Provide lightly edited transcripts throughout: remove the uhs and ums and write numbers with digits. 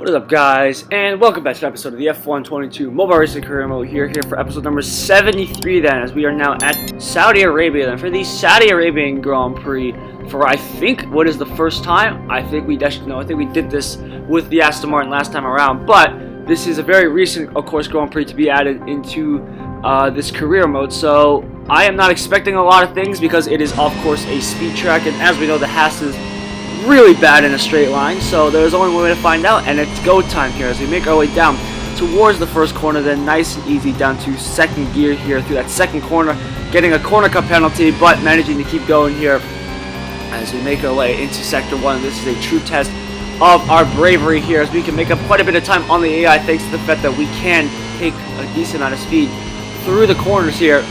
What is up, guys, and welcome back to an episode of the F122 Mobile Racing Career Mode here for episode number 73 then, as we are now at Saudi Arabia then, for the Saudi Arabian Grand Prix for, I think, what is the first time? I think we did this with the Aston Martin last time around, but this is a very recent, of course, Grand Prix to be added into this career mode, so I am not expecting a lot of things because it is, of course, a speed track, and as we know, the Haas is really bad in a straight line, so there's only one way to find out, and it's go time here as we make our way down towards the first corner, then nice and easy down to second gear here through that second corner, getting a corner cut penalty, but managing to keep going here as we make our way into sector 1. This is a true test of our bravery here, as we can make up quite a bit of time on the AI thanks to the fact that we can take a decent amount of speed through the corners here,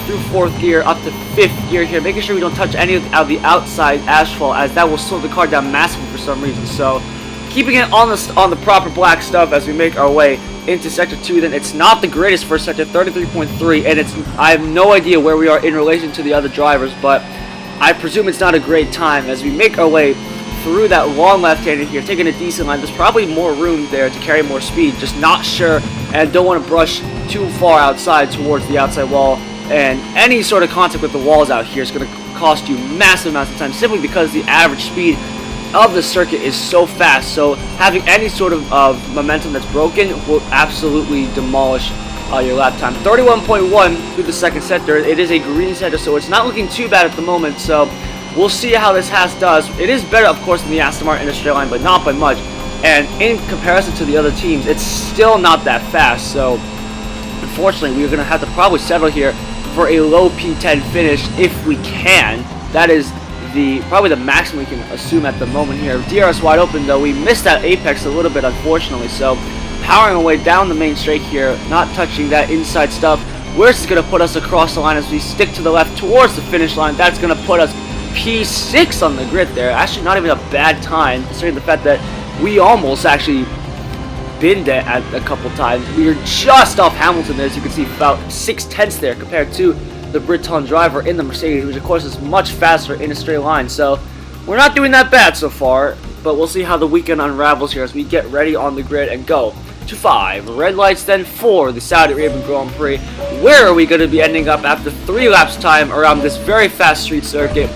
through 4th gear up to 5th gear here, making sure we don't touch any of the outside asphalt, as that will slow the car down massively for some reason. So keeping it on the proper black stuff as we make our way into sector 2. Then it's not the greatest for sector 33.3, and I have no idea where we are in relation to the other drivers, but I presume it's not a great time as we make our way through that long left-hander here, taking a decent line. There's probably more room there to carry more speed, just not sure, and don't want to brush too far outside towards the outside wall. And any sort of contact with the walls out here is going to cost you massive amounts of time, simply because the average speed of the circuit is so fast. So having any sort of momentum that's broken will absolutely demolish your lap time. 31.1 through the second sector. It is a green sector, so it's not looking too bad at the moment. So we'll see how this Haas does. It is better, of course, than the Aston Martin in a straight line, but not by much. And in comparison to the other teams, it's still not that fast. So unfortunately, we're going to have to probably settle here for a low P10 finish if we can. That is probably the maximum we can assume at the moment here. DRS wide open though. We missed that apex a little bit, unfortunately. So powering our way down the main straight here, not touching that inside stuff. Where's this going to put us across the line as we stick to the left towards the finish line? That's going to put us P6 on the grid there. Actually, not even a bad time, considering the fact that we almost actually binned it at a couple times. We were just off Hamilton there, as you can see, about 6/10 there compared to the Briton driver in the Mercedes, which of course is much faster in a straight line. So we're not doing that bad so far, but we'll see how the weekend unravels here as we get ready on the grid and go to 5 red lights then for the Saudi Arabian Grand Prix. Where are we going to be ending up after 3 laps time around this very fast street circuit?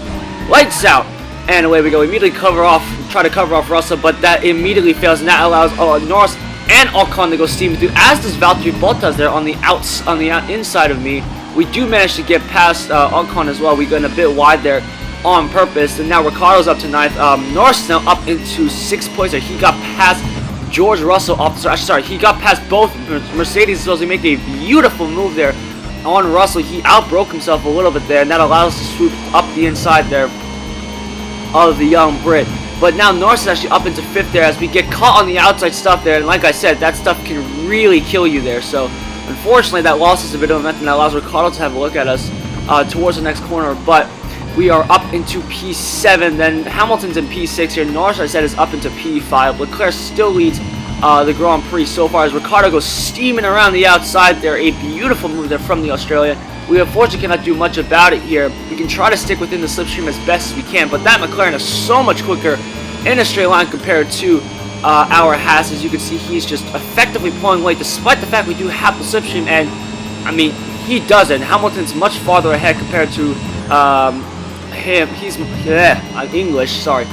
Lights out, and away we go. We immediately try to cover off Russell, but that immediately fails, and that allows Norris and Ocon to go steaming through, as does Valtteri Bottas there on the inside of me. We do manage to get past Ocon as well. We got a bit wide there on purpose, and now Ricciardo's up to 9th. Norris is now up into 6th place there. He got past George Russell off the sorry, he got past both Mercedes as well as he made a beautiful move there on Russell. He outbroke himself a little bit there, and that allows us to swoop up the inside there of the young Brit. But now Norris is actually up into 5th there as we get caught on the outside stuff there. And like I said, that stuff can really kill you there. So unfortunately, that lost us a bit of momentum. That allows Ricciardo to have a look at us towards the next corner. But we are up into P7. Then Hamilton's in P6 here. Norris, I said, is up into P5. Leclerc still leads the Grand Prix so far as Ricciardo goes steaming around the outside there. A beautiful move there from the Australian. We unfortunately cannot do much about it here. We can try to stick within the slipstream as best as we can, but that McLaren is so much quicker in a straight line compared to our Haas. As you can see, he's just effectively pulling away, despite the fact we do have the slipstream, and I mean, he doesn't. Hamilton's much farther ahead compared to him. He's English, sorry.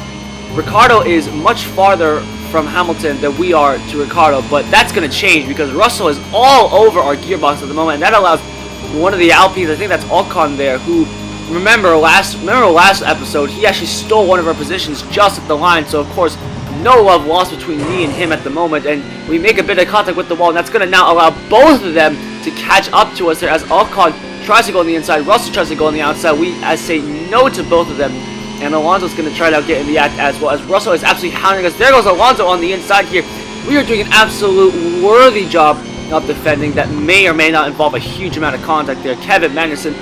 Ricciardo is much farther from Hamilton than we are to Ricciardo, but that's going to change because Russell is all over our gearbox at the moment, and that allows one of the Alpines, I think that's Ocon there, who, remember last episode, he actually stole one of our positions just at the line. So of course, no love lost between me and him at the moment, and we make a bit of contact with the wall, and that's going to now allow both of them to catch up to us there as Ocon tries to go on the inside, Russell tries to go on the outside. We say no to both of them, and Alonso's going to try to get in the act as well, as Russell is absolutely hounding us. There goes Alonso on the inside here. We are doing an absolute worthy job of defending. That may or may not involve a huge amount of contact there. Kevin Magnussen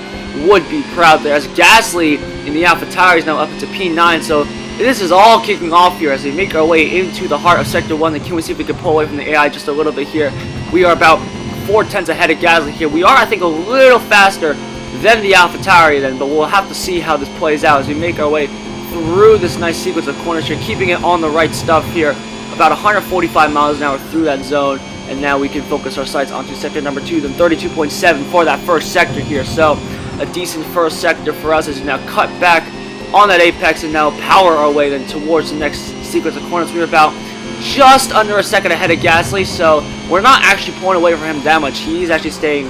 would be proud there, as Gasly in the AlphaTauri is now up into P9. So this is all kicking off here as we make our way into the heart of Sector 1. And can we see if we can pull away from the AI just a little bit here? We are about 4/10 ahead of Gasly here. We are, I think, a little faster than the AlphaTauri then, but we'll have to see how this plays out as we make our way through this nice sequence of corners here, keeping it on the right stuff here. about 145 miles an hour through that zone, and now we can focus our sights onto sector number 2, then 32.7 for that first sector here. So a decent first sector for us as we now cut back on that apex and now power our way then towards the next sequence of corners. We're about just under a second ahead of Gasly, so we're not actually pulling away from him that much. He's actually staying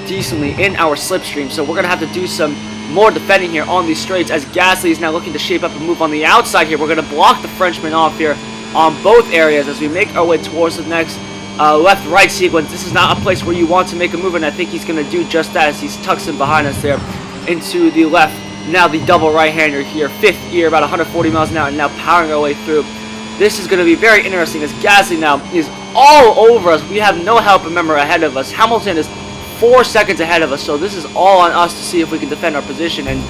decently in our slipstream, so we're going to have to do some more defending here on these straights as Gasly is now looking to shape up and move on the outside here. We're going to block the Frenchman off here on both areas as we make our way towards the next left-right sequence. This is not a place where you want to make a move, and I think he's going to do just that as he tucks in behind us there into the left. Now the double right-hander here, 5th gear, about 140 miles an hour, and now powering our way through. This is going to be very interesting as Gasly now is all over us. We have no help, remember, ahead of us. Hamilton is 4 seconds ahead of us, so this is all on us to see if we can defend our position, and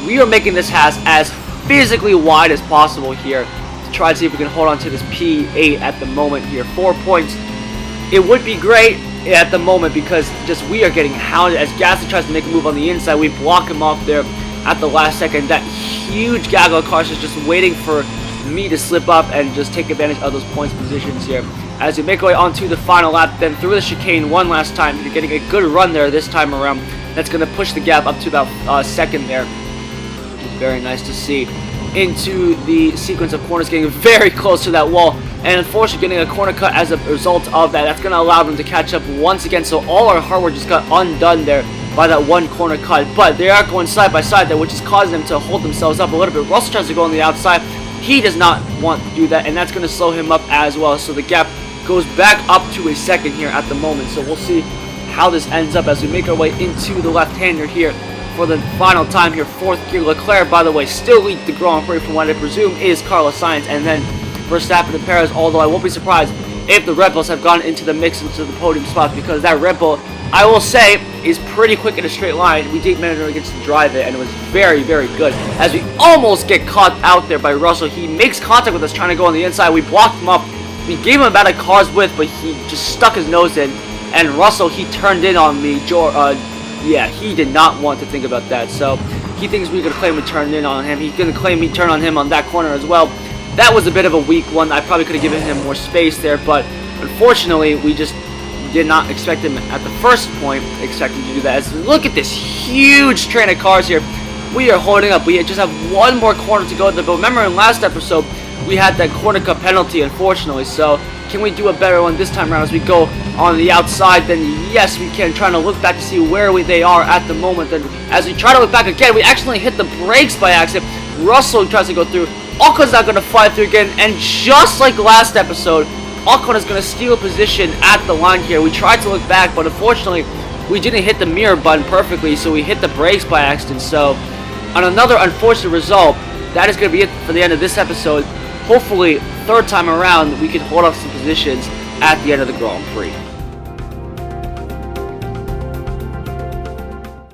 we are making this pass as physically wide as possible here to try to see if we can hold on to this P8 at the moment here. 4 points. It would be great at the moment because just we are getting hounded as Gasly tries to make a move on the inside. We block him off there at the last second. That huge gaggle of cars is just waiting for me to slip up and just take advantage of those points positions here. As we make our way onto the final lap, then through the chicane one last time. You're getting a good run there this time around. That's going to push the gap up to about second there. Very nice to see. Into the sequence of corners, getting very close to that wall, and unfortunately getting a corner cut as a result of that. That's going to allow them to catch up once again, so all our hard work just got undone there by that one corner cut. But they are going side by side there, which is causing them to hold themselves up a little bit. Russell tries to go on the outside. He does not want to do that, and that's going to slow him up as well. So the gap goes back up to a second here at the moment. So we'll see how this ends up as we make our way into the left-hander here for the final time here. 4th gear. Leclerc, by the way, still leads the Grand Prix from what I presume is Carlos Sainz, and then Verstappen and Perez, although I won't be surprised if the Red Bulls have gone into the mix into the podium spot, because that Red Bull, I will say, is pretty quick in a straight line. We did manage to drive it, and it was very, very good. As we almost get caught out there by Russell. He makes contact with us trying to go on the inside. We blocked him up. We gave him about a car's width, but he just stuck his nose in. And Russell, he turned in on me. Yeah, he did not want to think about that. So he thinks we could claim we turned in on him. He's going to claim we turned on him on that corner as well. That was a bit of a weak one. I probably could have given him more space there, but unfortunately, we just did not expect him at the first point, expect him to do that. As look at this huge train of cars here. We are holding up. We just have one more corner to go. But remember in last episode, we had that corner cut penalty, unfortunately. So can we do a better one this time around as we go on the outside? Then yes, we can. Trying to look back to see where they are at the moment. Then as we try to look back again, we actually hit the brakes by accident. Russell tries to go through. Ocon's not going to fly through again, and just like last episode, Ocon is going to steal a position at the line here. We tried to look back, but unfortunately, we didn't hit the mirror button perfectly, so we hit the brakes by accident. So, on another unfortunate result, that is going to be it for the end of this episode. Hopefully, third time around, we can hold off some positions at the end of the Grand Prix.